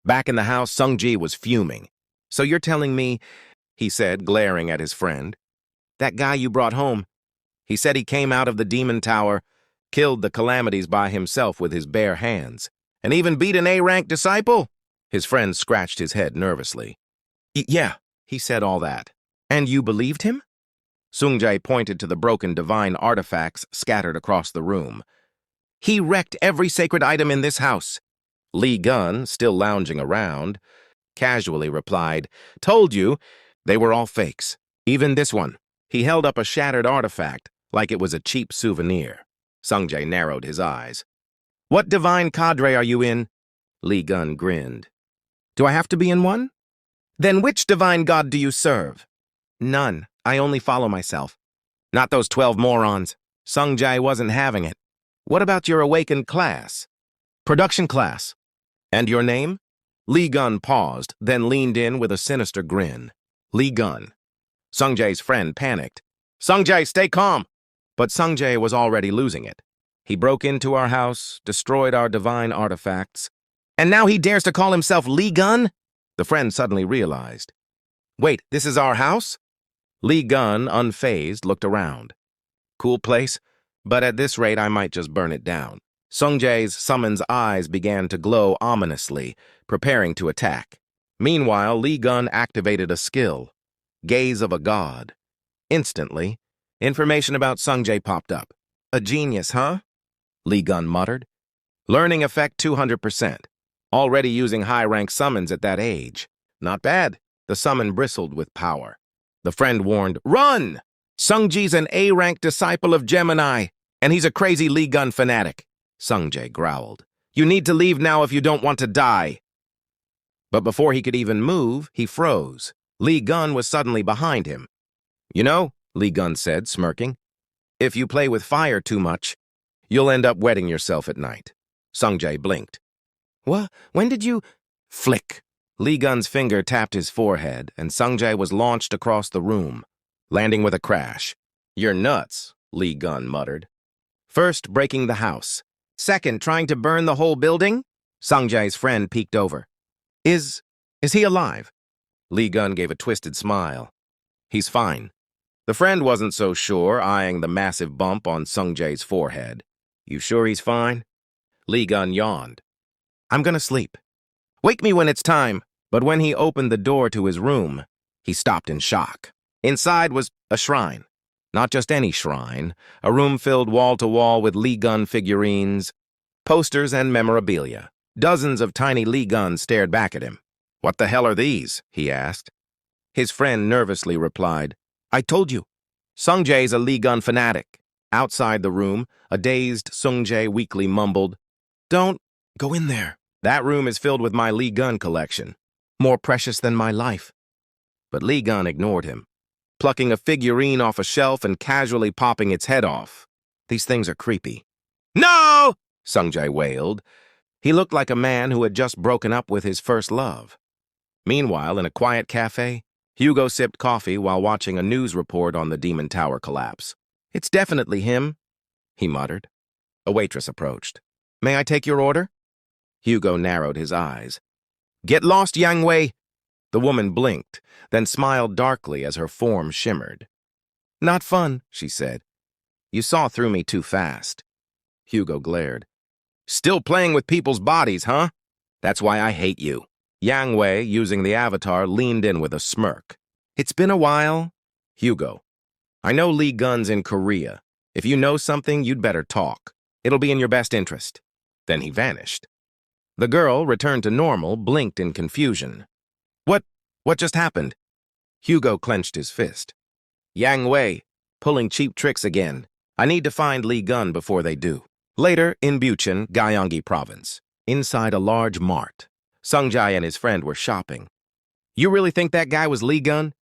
Back in the house, Sung-ji was fuming. "So you're telling me," he said, glaring at his friend, "that guy you brought home, he said he came out of the demon tower, killed the calamities by himself with his bare hands, and even beat an A-rank disciple?" His friend scratched his head nervously. "Yeah, he said all that." "And you believed him?" Sung-jae pointed to the broken divine artifacts scattered across the room. "He wrecked every sacred item in this house." Lee Gun, still lounging around, casually replied, "Told you, they were all fakes. Even this one." He held up a shattered artifact like it was a cheap souvenir. Sung-jae narrowed his eyes. "What divine cadre are you in?" Lee Gun grinned. "Do I have to be in one?" "Then which divine god do you serve?" "None. I only follow myself." "Not those 12 morons." Sung-jae wasn't having it. "What about your awakened class?" "Production class." "And your name?" Lee Gun paused, then leaned in with a sinister grin. "Lee Gun." Sung-jae's friend panicked. "Sung-jae, stay calm!" But Sung-jae was already losing it. "He broke into our house, destroyed our divine artifacts, and now he dares to call himself Lee Gun?" The friend suddenly realized. "Wait, this is our house?" Lee Gun, unfazed, looked around. "Cool place, but at this rate I might just burn it down." Sung-jae's summon's eyes began to glow ominously, preparing to attack. Meanwhile, Lee Gun activated a skill, Gaze of a God. Instantly, information about Sung-jae popped up. "A genius, huh?" Lee Gun muttered. "Learning effect 200%. Already using high-rank summons at that age. Not bad." The summon bristled with power. The friend warned, "Run! Sung-ji's an A-rank disciple of Gemini, and he's a crazy Lee Gun fanatic." Sung-jae growled. "You need to leave now if you don't want to die." But before he could even move, he froze. Lee Gun was suddenly behind him. "You know," Lee Gun said, smirking, "if you play with fire too much, you'll end up wetting yourself at night." Sung-jae blinked. "What? When did you—" Flick! Lee Gun's finger tapped his forehead, and Sung-jae was launched across the room, landing with a crash. "You're nuts," Lee Gun muttered. "First, breaking the house. Second, trying to burn the whole building?" Sung-jae's friend peeked over. Is he alive?" Lee Gun gave a twisted smile. "He's fine." The friend wasn't so sure, eyeing the massive bump on Sung-jae's forehead. "You sure he's fine?" Lee Gun yawned. "I'm gonna sleep. Wake me when it's time." But when he opened the door to his room, he stopped in shock. Inside was a shrine. Not just any shrine, a room filled wall-to-wall with Lee Gun figurines, posters, and memorabilia. Dozens of tiny Lee Guns stared back at him. "What the hell are these?" he asked. His friend nervously replied, "I told you. Sung-jae's a Lee Gun fanatic." Outside the room, a dazed Sung-jae weakly mumbled, "Don't go in there. That room is filled with my Lee Gun collection. More precious than my life." But Lee Gun ignored him, plucking a figurine off a shelf and casually popping its head off. "These things are creepy." "No!" Sung-jae wailed. He looked like a man who had just broken up with his first love. Meanwhile, in a quiet cafe, Hugo sipped coffee while watching a news report on the Demon Tower collapse. "It's definitely him," he muttered. A waitress approached. "May I take your order?" Hugo narrowed his eyes. "Get lost, Yang Wei." The woman blinked, then smiled darkly as her form shimmered. "Not fun," she said. "You saw through me too fast." Hugo glared. "Still playing with people's bodies, huh? That's why I hate you." Yang Wei, using the avatar, leaned in with a smirk. "It's been a while." "Hugo, I know Lee Gun's in Korea. If you know something, you'd better talk. It'll be in your best interest." Then he vanished. The girl, returned to normal, blinked in confusion. What just happened?" Hugo clenched his fist. "Yang Wei, pulling cheap tricks again. I need to find Lee Gun before they do." Later, in Bucheon, Gyeonggi Province, inside a large mart, Sung-jae and his friend were shopping. "You really think that guy was Lee Gun?"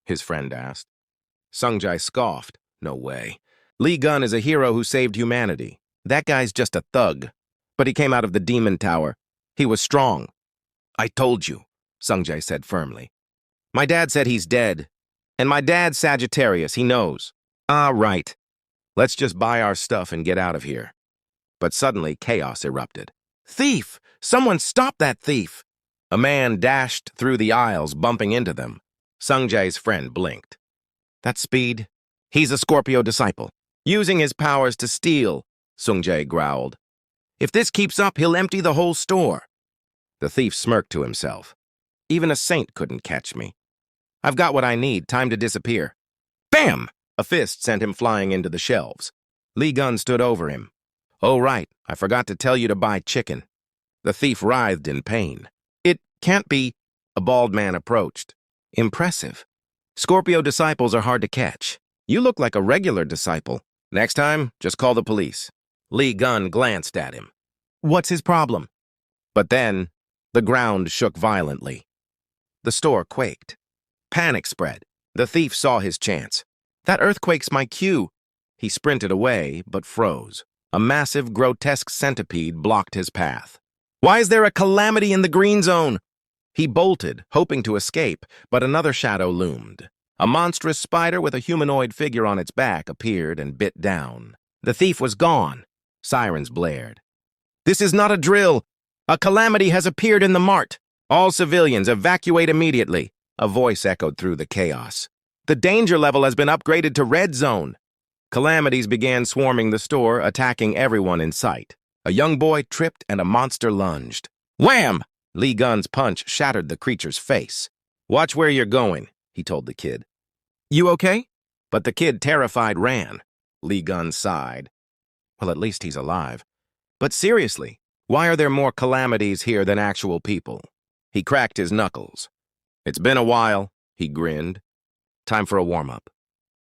his friend asked. Sung-jae scoffed. "No way. Lee Gun is a hero who saved humanity. That guy's just a thug. But he came out of the demon tower. He was strong." "I told you," Sung-jae said firmly. "My dad said he's dead. And my dad's Sagittarius, he knows." "Ah, right. Let's just buy our stuff and get out of here." But suddenly chaos erupted. "Thief! Someone stop that thief!" A man dashed through the aisles, bumping into them. Sungjae's friend blinked. That speed? He's a Scorpio disciple. Using his powers to steal, Sungjae growled. If this keeps up, he'll empty the whole store. The thief smirked to himself. Even a saint couldn't catch me. I've got what I need, time to disappear. Bam! A fist sent him flying into the shelves. Lee Gun stood over him. Oh, right, I forgot to tell you to buy chicken. The thief writhed in pain. It can't be. A bald man approached. Impressive. Scorpio disciples are hard to catch. You look like a regular disciple. Next time, just call the police. Lee Gun glanced at him. What's his problem? But then, the ground shook violently. The store quaked. Panic spread. The thief saw his chance. That earthquake's my cue. He sprinted away, but froze. A massive, grotesque centipede blocked his path. Why is there a calamity in the green zone? He bolted, hoping to escape, but another shadow loomed. A monstrous spider with a humanoid figure on its back appeared and bit down. The thief was gone. Sirens blared. This is not a drill. A calamity has appeared in the mart. All civilians evacuate immediately. A voice echoed through the chaos. The danger level has been upgraded to red zone. Calamities began swarming the store, attacking everyone in sight. A young boy tripped and a monster lunged. Wham! Lee Gun's punch shattered the creature's face. Watch where you're going, he told the kid. You okay? But the kid, terrified, ran. Lee Gun sighed. Well, at least he's alive. But seriously, why are there more calamities here than actual people? He cracked his knuckles. It's been a while, he grinned. Time for a warm-up.